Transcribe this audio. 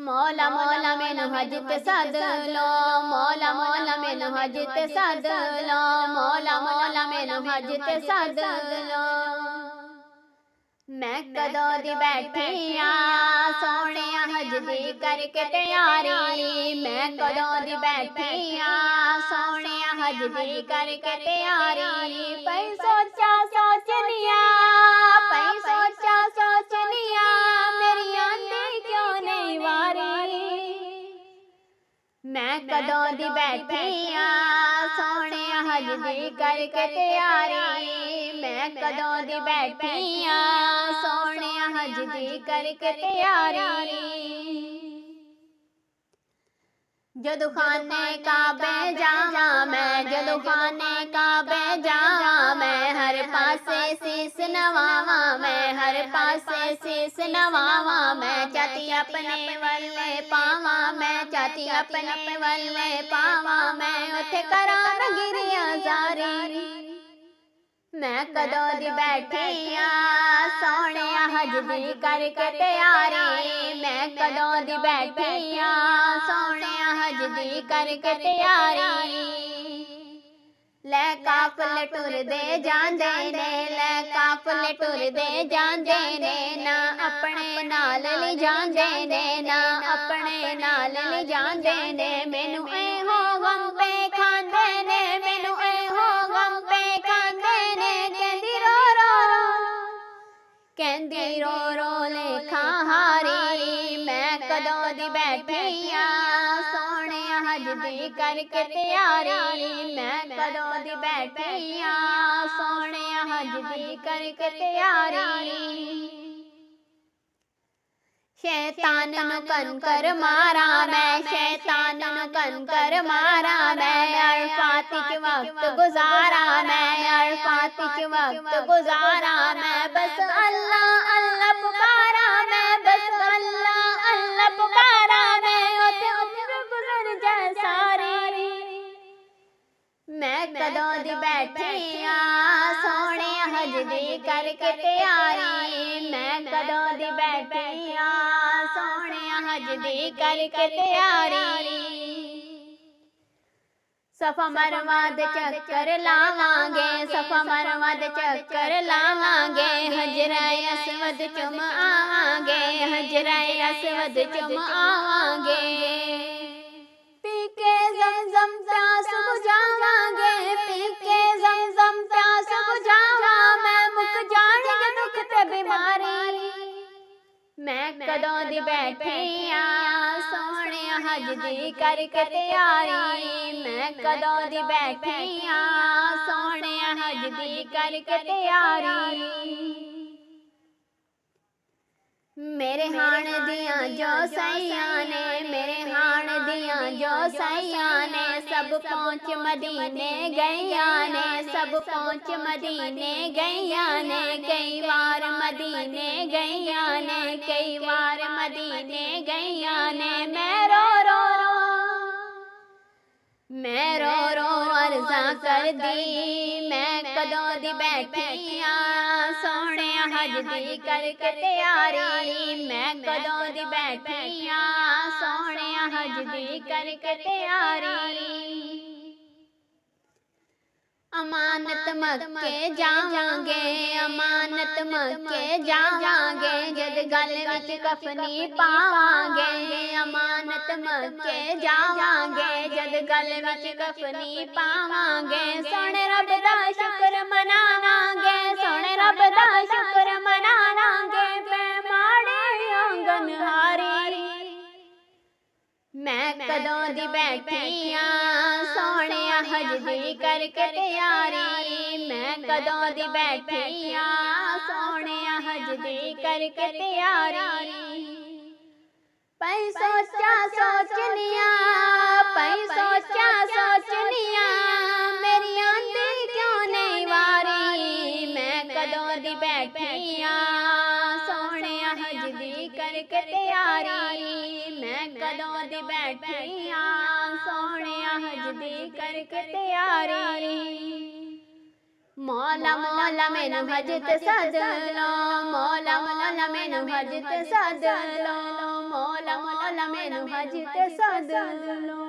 मौला मौला मैनू हज ते सद लो, मौला मौला मैनू हज ते सद लो, मौला मौला मैनू हज ते सद लो। मैं कदों दी बैठी आ सोहणिया हज दी करके तैयारी, मैं कदों दी बैठी आ सोहणिया हज दी करके तैयारी। पई सोचा सोचनिया, पई सोचा सोचनिया, मेरी आंदी क्यों नहीं वारी। मैं कदों दी बैठी आ सोहणिया हज दी करके तैयारी, मैं कदों दी बैठी आ सोहणिया हज दी करके तैयारी। जदों खाने काबे जावां मैं, जदों खाने काबे जावां मैं, हर पासे शीस नवावां मैं, हर पासे शीस नवावां मैं। चाती अपने वल्ले पावां मैं, चाती अपने वल्ले पावां मैं, उत्थे करां गिरियां जारी। मैं कदों दी बैठी आ सोहणिया हज दी करके तैयारी, मैं कदों दी बैठी आ सोहणिया हज दी करके तैयारी। लै काफले टुरदे जांदे ने, लै काफले टुरदे जांदे ने, ना अपने नाल ले जांदे ने, ना अपने नाल ले जांदे ने। मैनू एहो गम पे खांदे ने, मैनू एहो गम पे खांदे ने, कहंदी रो रो कहंदी रो रो लेखा हारी। मैं कदों दी बैठी आ सोहणिया हज दी करके तैयारी, मैं कदों दी बैठी आ सोहणिया हज दी करके तैयारी। शैतान नू कंकर मारा मैं, शैतान नू कंकर मारा मैं, अरफात च वक्त गुजारा मैं, अरफात च वक्त गुजारा मैं। बस अल्लाह अल्लाह पुकारा मैं, बस अल्लाह अल्लाह पुकारा मैं, ओते उम्र गुजर जाए सारी। मैं कदों दी बैठी आ सोहणिया हज दी करके तैयारी, मैं कदों दी बैठी आ सोहणिया हज दी करके तैयारी। सफा मरवा दे चक्कर लावांगे, सफा मरवा दे चक्कर लावांगे, हजरे असवद चुम आवांगे, हजरे असवद चुम आवांगे। पी के ज़मज़म प्यास बुझावांगे, पी के ज़मज़म प्यास बुझावा मैं, मुक जाणगे दुख ते बीमारी। मैं कदों दी बैठी आ सोहणिया हज दी करके तैयारी, मैं कदों दी बैठी आ सोहणिया हज दी करके तैयारी। मेरे हाण दियां जो सैयां ने, मेरे हाण दियां जो सैयां ने, सब पहुंच मदीने गईयां ने, सब पहुंच मदीने गईयां ने। कई बार मदीने गईयां ने, कई बार मदीने गईयां ने। मैं रो रो अर्ज़ा कर दी, मैं कदों दी बैठी आ सोहणिया हज दी करके तैयारी, मैं कदों दी बैठी आ सोहणिया हज दी करके तैयारी। अमानत मक्के जावांगे, अमानत मक्के जावांगे, जद गल विच कफनी पावांगे, अमानत मक्के जावांगे, जद गल विच कफनी पावांगे। सोहणे रब दा शुक्र मनावांगे, सोहणे रब दा शुक्र मनावांगे, पैमाड़े आंगन हारी। मैं कदों दी बैठी आ सोहणिया हज दी करके तैयारी, मैं कदों दी बैठी आ सोहणिया हज दी करके तैयारी। पई सोचा सोचनिया, पई सोचा सोचनिया, मेरी आंदी क्यों नहीं वारी। मैं कदों दी बैठी आ सोहणिया हज दी करके तैयारी, मैं कदों दी बैठी आ सोहणिया हज दी करके तैयारी। मौला मौला मैनू हज ते सद लो, मौला मौला मैनू हज ते सद लो। ਮੌਲਾ ਮੌਲਾ ਮੈਨੂੰ ਹਜ ਤੇ ਸੱਦ ਲੋ।